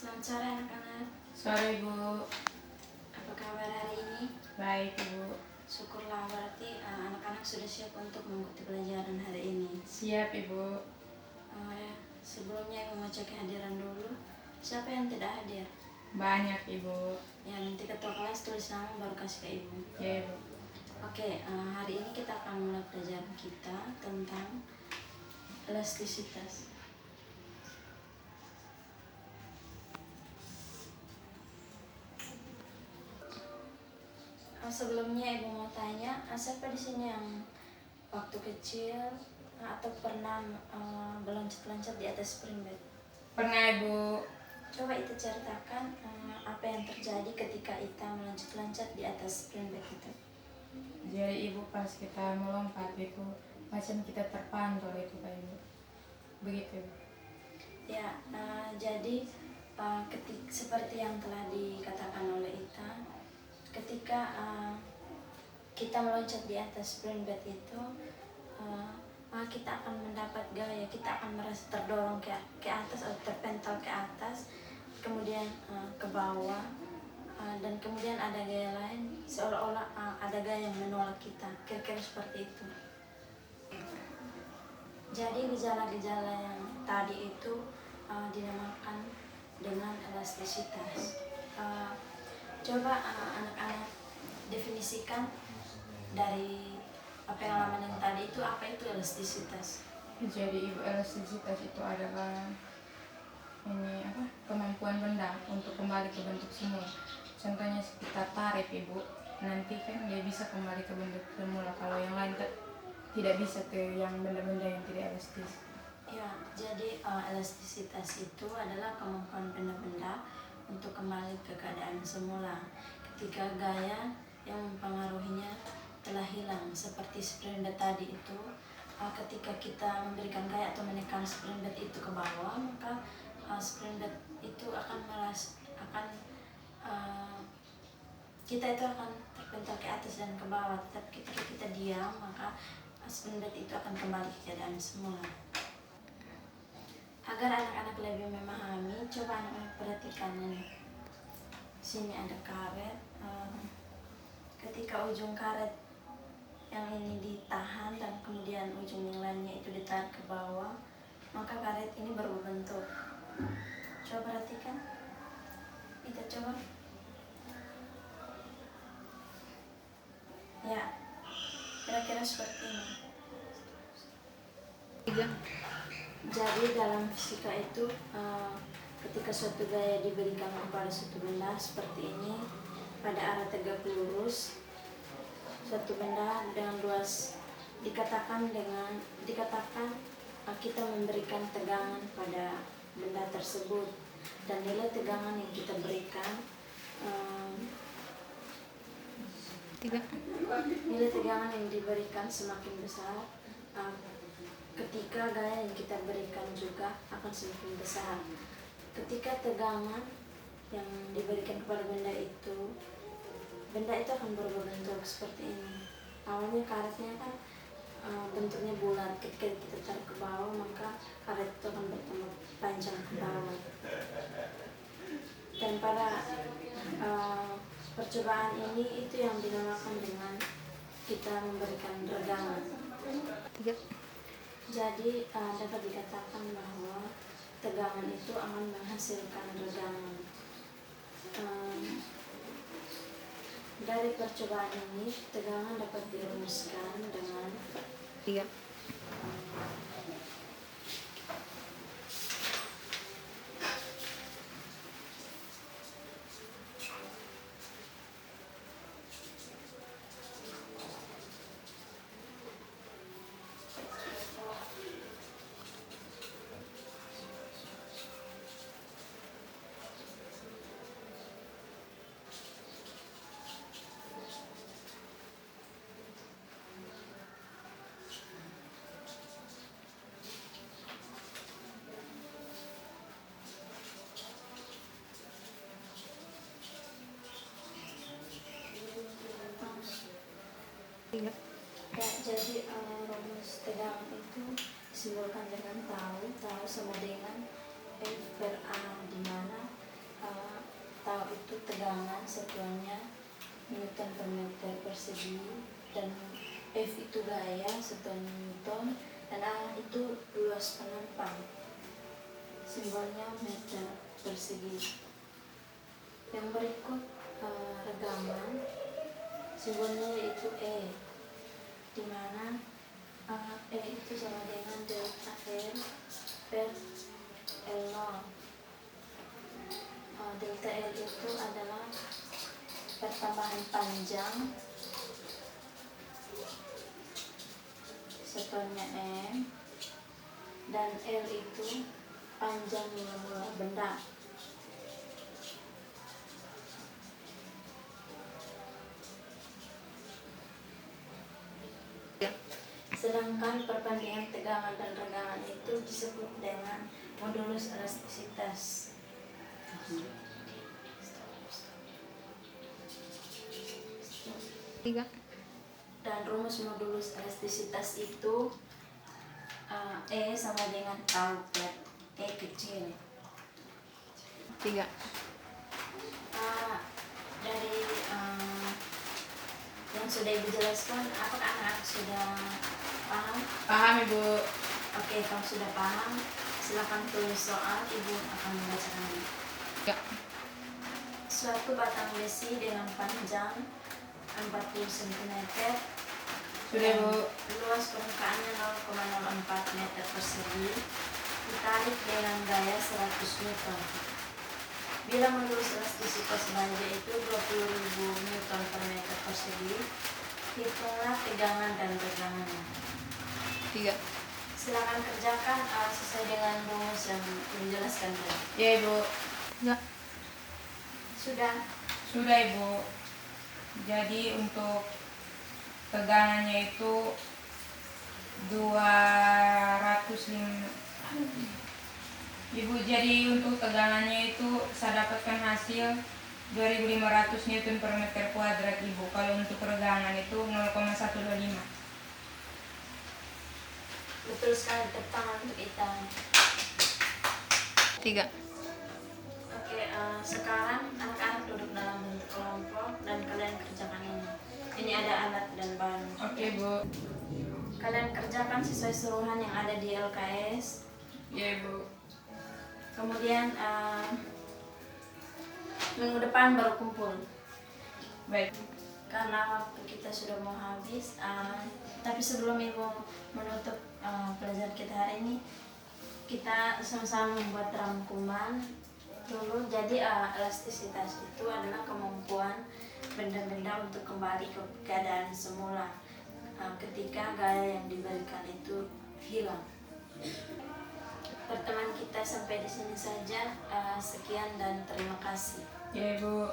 Selamat sore anak-anak. Sore Ibu. Apa kabar hari ini? Baik Ibu. Syukurlah, berarti anak-anak sudah siap untuk mengikuti pelajaran hari ini. Siap Ibu. Sebelumnya Ibu mau cek kehadiran dulu. Siapa yang tidak hadir? Banyak Ibu. Ya, nanti ketua kelas tulis nama baru kasih ke Ibu. Ya Ibu. Oke, hari ini kita akan mulai pelajaran kita tentang elastisitas. Sebelumnya Ibu mau tanya, siapa di sini yang waktu kecil atau pernah meloncat-loncat di atas spring bed? Pernah Ibu. Coba itu ceritakan apa yang terjadi ketika Ita meloncat-loncat di atas spring bed itu. Jadi Ibu pas kita melompat itu macam kita terpantul itu Pak Ibu. Begitu Ibu. Ya, jadi seperti yang telah dikatakan oleh Ita, ketika kita meloncat di atas spring bed itu, kita akan mendapat gaya, kita akan merasa terdorong ke atas atau terpental ke atas, kemudian ke bawah, dan kemudian ada gaya lain, seolah-olah ada gaya yang menolak kita, kira-kira seperti itu. Jadi gejala-gejala yang tadi itu dinamakan dengan elastisitas. Coba anak-anak definisikan dari pengalaman yang tadi itu, apa itu elastisitas? Jadi Ibu, elastisitas itu adalah kemampuan benda untuk kembali ke bentuk semula. Contohnya kita tarik Ibu, nanti kan dia bisa kembali ke bentuk semula. Kalau yang lain tidak bisa ke yang benda-benda yang tidak elastis. Ya, jadi elastisitas itu adalah kemampuan benda-benda untuk kembali ke keadaan semula ketika gaya yang mempengaruhinya telah hilang, seperti spring bed tadi itu. Ketika kita memberikan gaya atau menekan spring bed itu ke bawah, maka spring bed itu kita itu akan terpental ke atas dan ke bawah. Tetapi ketika kita diam, maka spring bed itu akan kembali ke keadaan semula. Agar anak-anak lebih memahami, coba anak-anak perhatikan ini. Sini ada karet. Ketika ujung karet yang ini ditahan dan kemudian ujung yang lainnya itu ditarik ke bawah, maka karet ini berubah bentuk. Coba perhatikan. Kita coba. Ya, kira-kira seperti ini. Jadi dalam fisika itu ketika suatu gaya diberikan kepada suatu benda seperti ini pada arah tegak lurus, suatu benda dengan luas dikatakan kita memberikan tegangan pada benda tersebut, dan nilai tegangan yang kita berikan nilai tegangan yang diberikan semakin besar, ketika gaya yang kita berikan juga akan semakin besar. Ketika tegangan yang diberikan kepada benda itu akan berubah bentuk seperti ini. Awalnya karetnya kan bentuknya bulat, ketika kita tarik ke bawah maka karet itu akan bertambah panjang ke bawah. Dan pada percobaan ini itu yang dinamakan dengan kita memberikan regangan. Jadi dapat dikatakan bahwa tegangan itu akan menghasilkan regangan. Dari percobaan ini, tegangan dapat dirumuskan dengan ya, jadi rumus tegangan itu disimbolkan dengan tau sama dengan F per A, di mana tegangan satuannya Newton per meter persegi, dan F itu gaya satuan Newton, dan A itu luas penumpang, simbolnya meter persegi. Yang berikut regaman, simbolnya yaitu E, di mana E itu sama dengan delta R per L0. Delta L itu adalah pertambahan panjang satuannya M, dan L itu panjang mula-mula benda. Sedangkan perbandingan tegangan dan regangan itu disebut dengan modulus elastisitas. Dan rumus modulus elastisitas itu E sama dengan tau per E kecil. 3. Dari yang sudah Ibu jelaskan, apakah anak sudah paham? Paham Ibu. Oke, kalau sudah paham, silakan tulis soal, Ibu akan membacakannya. Ya. Suatu batang besi dengan panjang 40 cm Sudah dan Bu. luas permukaannya 0,04 meter persegi, ditarik dengan gaya 100 Newton. Bila modulus elastisitas baja itu 20.000 Newton per meter persegi, hitunglah tegangan dan regangannya. 3. Silakan kerjakan sesuai dengan rumus yang menjelaskan tadi. Ya Ibu. Ya. Sudah. Sudah Ibu. Jadi untuk tegangannya itu 205. Ibu, jadi untuk tegangannya itu saya dapatkan hasil 2500 Newton per meter kuadrat Ibu. Kalau untuk regangan itu 0,125. Betul sekali, tepuk tangan untuk kita. 3. Oke, sekarang anak-anak duduk dalam bentuk kelompok dan kalian kerjakan ini. Ini ada alat dan bahan. Oke Bu. Kalian kerjakan sesuai suruhan yang ada di LKS. Ya Bu. Kemudian minggu depan baru kumpul. Baik. Karena waktu kita sudah mau habis, tapi sebelum Ibu menutup pelajaran kita hari ini, kita sama-sama membuat rangkuman dulu. Jadi elastisitas itu adalah kemampuan benda-benda untuk kembali ke keadaan semula ketika gaya yang diberikan itu hilang. Pertemuan kita sampai di sini saja. Sekian dan terima kasih. Ya Bu.